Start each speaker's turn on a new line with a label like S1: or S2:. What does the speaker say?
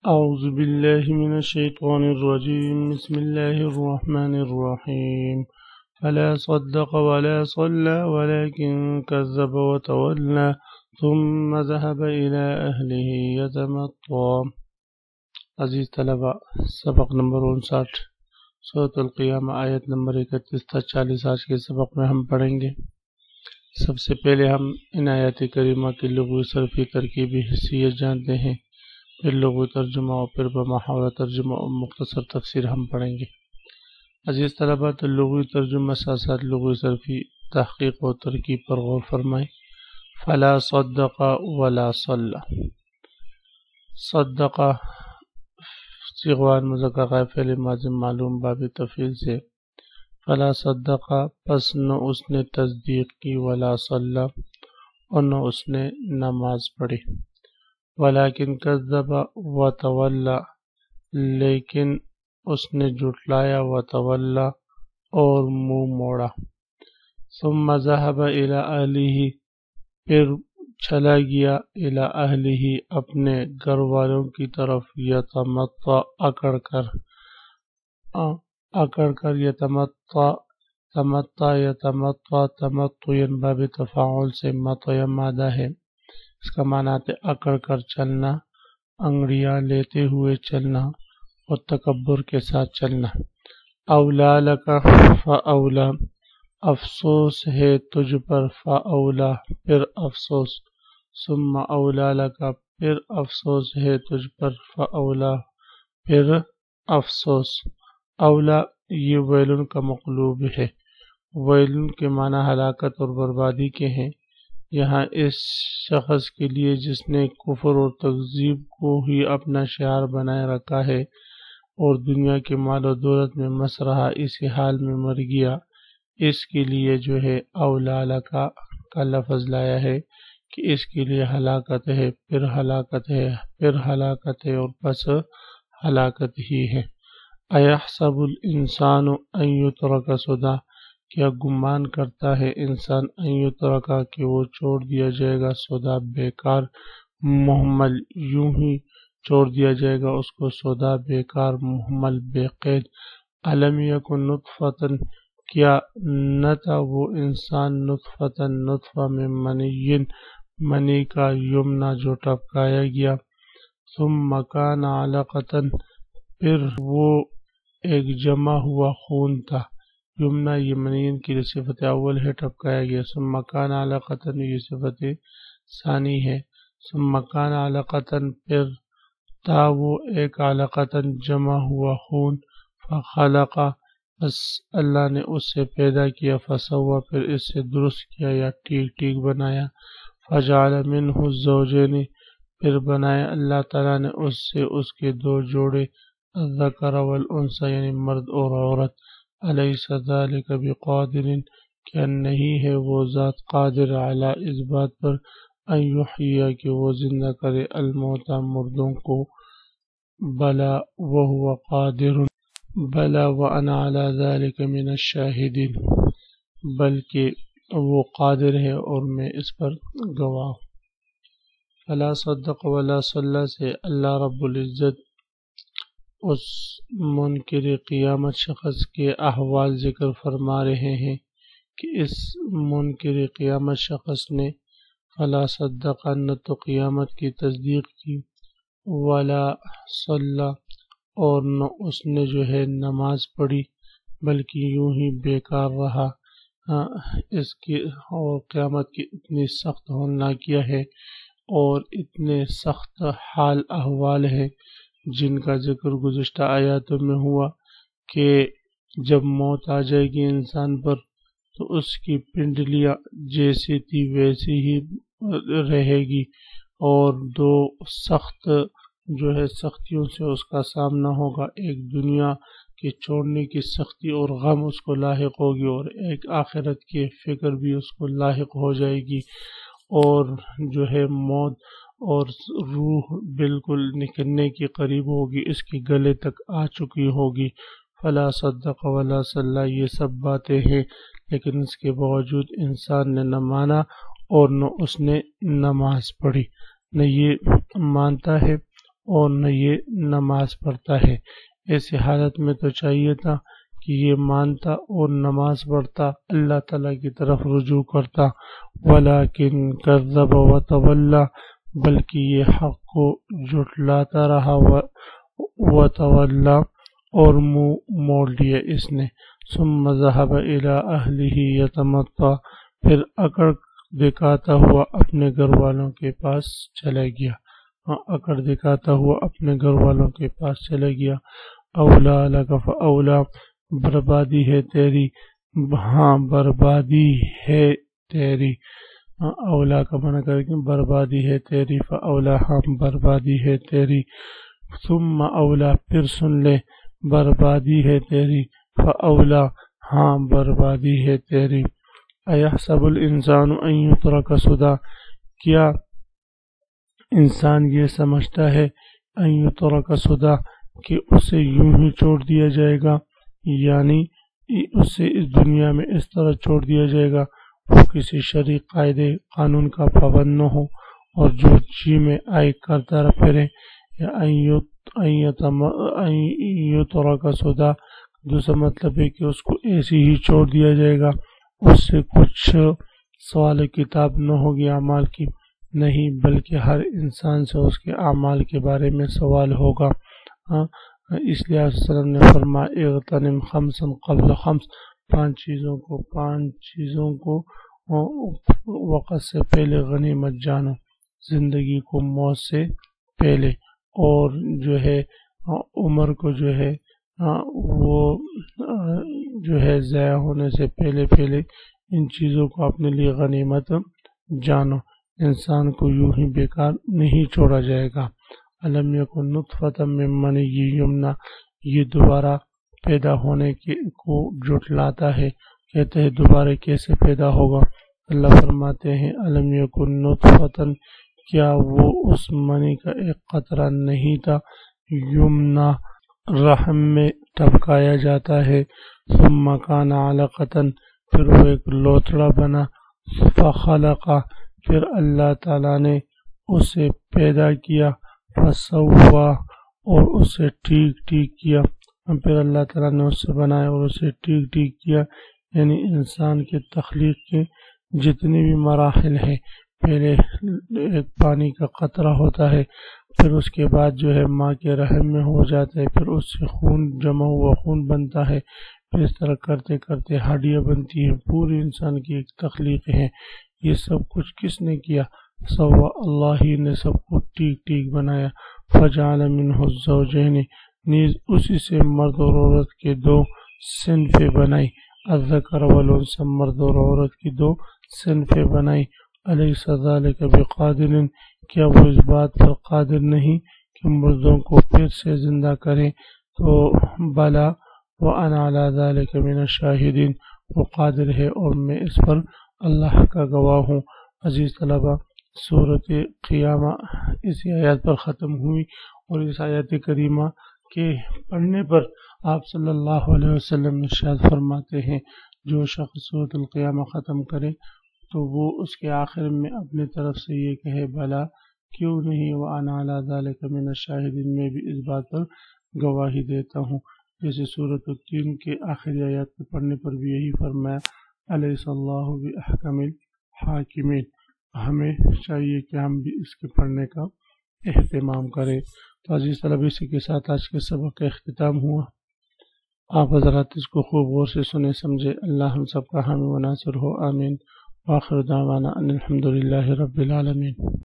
S1: أعوذ بالله من الشيطان الرجيم بسم الله الرحمن الرحيم فلا صدق ولا صلى ولكن كذب وتولى ثم ذهب إلى أهله يتمطى. عزیز طلبہ، سبق نمبر 59 سورۃ القیامہ آیت نمبر 31 تا 40 آج کے سبق میں ہم پڑھیں گے۔ سب سے پہلے ہم ان آیات کریمہ کی لغوی صرفی ترکیبی حیثیت جانتے ہیں، پھر لغوی ترجمہ اور پھر بمحاورہ ترجمہ اور مختصر تفسیر ہم پڑھیں گے۔ عزیز طلبہ، تو لغوی ترجمہ ساتھ ساتھ لغوی صرفی تحقیق و ترکیب پر غور فرمائیں۔ فلا صدق ولا صلی، صدق صیغہ مذکر غائب فعل ماضی معلوم باب تفعیل سے، فلا صدق پس نہ اس نے تصدیق کی، ولا صلی اور نہ اس نے نماز پڑھی، ولیکن کذب وتولی لیکن اس نے جھٹلایا، وتولی اور منہ موڑا، ثم ذهب الى اہلہ پھر چلا گیا، الی اہلہ اپنے گھر والوں کی طرف، یتمطى اکڑ کر یتمطى تمطیا باب تفاعل سے مطیا مادہ ہے، اس کا معنی ہے اکڑ کر چلنا، انگڑیاں لیتے ہوئے چلنا اور تکبر کے ساتھ چلنا۔ اولا لک فاولا، افسوس ہے تجھ پر، فاولا پھر افسوس، ثم اولا لک پھر افسوس ہے تجھ پر، فاولا پھر افسوس۔ اولا یہ ویلن کا مقلوب ہے، ویلن کے معنی ہلاکت اور بربادی کے ہیں، یہاں اس شخص کے لیے جس نے کفر اور تکذیب کو ہی اپنا شعار بنائے رکھا ہے اور دنیا کے مال و دولت میں مست رہا، اسی حال میں مر گیا، اس کے لیے جو ہے اولا لکا کا لفظ لایا ہے کہ اس کے لیے ہلاکت ہے، پھر ہلاکت ہے، پھر ہلاکت ہے اور پس ہلاکت ہی ہے۔ ایحسب الانسان ان یترک سدی، کیا گمان کرتا ہے انسان، ان یترکا کہ وہ چھوڑ دیا جائے گا، سدی بیکار، مہمل یوں ہی چھوڑ دیا جائے گا اس کو، سدی بیکار، مہمل بے قید۔ الم یکن نطفۃ، کیا نہ تھا وہ انسان، نطفۃ نطفہ میں، منی کا، یمنا جو ٹپکایا گیا، ثم کان علقۃ پھر وہ ایک جمع ہوا خون تھا، یمنا یہ منین کی صفت اول ہے، ٹپکایا گیا، ثم کان علقۃ یہ صفت ثانی ہے، ثم کان علقۃ پھر تھا وہ ایک علقۃ جمع ہوا خون، فخلق بس اللہ نے اس سے پیدا کیا، فسوا پھر اس سے درست کیا یا ٹھیک بنایا، فجعل منہ الزوجین پھر بنایا اللہ تعالیٰ نے اس سے اس کے دو جوڑے، الذکر والانثی یعنی مرد اور عورت۔ الیس ذلک بقادر، کیا نہیں ہے وہ ذات قادر، علی اس بات پر، ان یحیی کہ وہ زندہ کرے، الموتى مردوں کو، بلا وہو قادر، بلا وانا علی ذلک من الشاہدین بلکہ وہ قادر ہے اور میں اس پر گواہ ہوں۔ فلا صدق ولا صلی سے اللہ رب العزت اس منکر قیامت شخص کے احوال ذکر فرما رہے ہیں کہ اس منکر قیامت شخص نے فلا صدق نہ تو قیامت کی تصدیق کی، ولا صلی اور نہ اس نے جو ہے نماز پڑھی، بلکہ یوں ہی بیکار رہا۔ اس کی اور قیامت کی اتنی سخت ہولناکیہ ہے اور اتنے سخت حال احوال ہے جن کا ذکر گزشتہ آیاتوں میں ہوا کہ جب موت آ جائے گی انسان پر تو اس کی پنڈلیاں جیسی تھی ویسی ہی رہے گی، اور دو سخت جو ہے سختیوں سے اس کا سامنا ہوگا، ایک دنیا کے چھوڑنے کی سختی اور غم اس کو لاحق ہوگی، اور ایک آخرت کی فکر بھی اس کو لاحق ہو جائے گی، اور جو ہے موت اور روح بالکل نکلنے کے قریب ہوگی، اس کے گلے تک آ چکی ہوگی۔ فلا صدق ولا صلی یہ سب باتیں ہیں، لیکن اس کے باوجود انسان نے نہ مانا اور نہ اس نے نماز پڑھی، نہ یہ مانتا ہے اور نہ یہ نماز پڑھتا ہے۔ ایسی حالت میں تو چاہیے تھا کہ یہ مانتا اور نماز پڑھتا، اللہ تعالیٰ کی طرف رجوع کرتا، ولیکن کذب وتولی، بلکہ یہ حق کو جھٹلاتا رہا، وتولی اور منہ موڑ لیا اس نے۔ ثم ذهب الى اہلہ یتمطى، پھر اکڑ دکھاتا ہوا اپنے گھر والوں کے پاس چلا گیا، اکڑ دکھاتا ہوا اپنے گھر والوں کے پاس چلا گیا۔ اولا لک فاولا، بربادی ہے تیری، ہاں بربادی ہے تیری، اولا کا معنی کر کے بربادی ہے تیری، فاولا ہاں بربادی ہے تیری، ثم اولا پھر سن لے، بربادی ہے تیری، فاولا ہاں بربادی ہے تیری۔ ایحسب الانسان ان یترک سدی، کیا انسان یہ سمجھتا ہے ان یترک سدی کہ اسے یوں ہی چھوڑ دیا جائے گا، یعنی اسے اس دنیا میں اس طرح چھوڑ دیا جائے گا وہ کسی شرعی قاعدے قانون کا پابند نہ ہو اور جو جی میں آئے کرتا رہ پھرے، یا ان یترک سدی دوسرا مطلب ہے کہ اس کو ایسے ہی چھوڑ دیا جائے گا، اس سے کچھ سوال کتاب نہ ہوگی اعمال کی، نہیں بلکہ ہر انسان سے اس کے اعمال کے بارے میں سوال ہوگا۔ اس لیے علیہ وسلم نے فرمایا اغتنم خمسا قبل خمس، پانچ چیزوں کو وقت سے پہلے غنیمت جانو، زندگی کو موت سے پہلے، اور جو ہے عمر کو جو ہے وہ جو ہے ضائع ہونے سے پہلے ان چیزوں کو اپنے لیے غنیمت جانو، انسان کو یوں ہی بیکار نہیں چھوڑا جائے گا۔ الم یکن نطفۃ من منی یمنی، یہ دوبارہ پیدا ہونے کو جھٹلاتا ہے، کہتے ہیں دوبارہ کیسے پیدا ہوگا؟ اللہ فرماتے ہیں الم یکن نطفۃ، کیا وہ اس منی کا ایک قطرہ نہیں تھا، یمنی رحم میں ٹپکایا جاتا ہے، ثم کان علقۃ، پھر وہ ایک لوتڑا بنا، فخلق، پھر اللہ تعالیٰ نے اسے پیدا کیا، فسوا، اور اسے ٹھیک کیا، پھر اللہ تعالیٰ نے اسے بنایا اور اسے ٹھیک کیا، یعنی انسان کے تخلیق کے جتنے بھی مراحل ہیں، پہلے ایک پانی کا قطرہ ہوتا ہے، پھر اس کے بعد جو ہے ماں کے رحم میں ہو جاتا ہے، پھر اس سے خون جمع ہوا خون بنتا ہے، پھر اس طرح کرتے کرتے ہڈیاں بنتی ہیں، پورے انسان کی ایک تخلیق ہے۔ یہ سب کچھ کس نے کیا؟ سوا، اللہ ہی نے سب کو ٹھیک بنایا۔ فجعل منہ الزوجین، نیز اسی سے مرد اور عورت کے دو صنفیں بنائی، الذکر والانثی، مرد اور عورت کی دو صنفیں بنائی۔ الیس ذلک بقادر، کیا وہ اس بات پر قادر نہیں کہ مردوں کو پھر سے زندہ کریں؟ تو بلا وانا علی ذلک من الشاہدین، وہ قادر ہے اور میں اس پر اللہ کا گواہ ہوں۔ عزیز طلبہ، سورۃ قیامہ اسی آیات پر ختم ہوئی، اور اس آیات کریمہ کے پڑھنے پر آپ صلی اللہ علیہ وسلم ارشاد فرماتے ہیں جو شخص سورۃ القیامہ ختم کرے تو وہ اس کے آخر میں اپنی طرف سے یہ کہے بلا، کیوں نہیں، وانا علی ذلک من الشاہدین، میں بھی اس بات پر گواہی دیتا ہوں۔ جیسے سورۃ التین کے آخری آیات کے پڑھنے پر بھی یہی فرمایا الیس اللہ باحکم الحاکمین۔ ہمیں چاہیے کہ ہم بھی اس کے پڑھنے کا اہتمام کریں۔ تو عزیز طلبہ، اسی کے ساتھ آج کے سبق کا اختتام ہوا۔ آپ حضرات اس کو خوب غور سے سنے سمجھے۔ اللہ ہم سب کا حامی و ناصر ہو، آمین۔ وآخر دعوانا ان الحمد للہ رب العالمین۔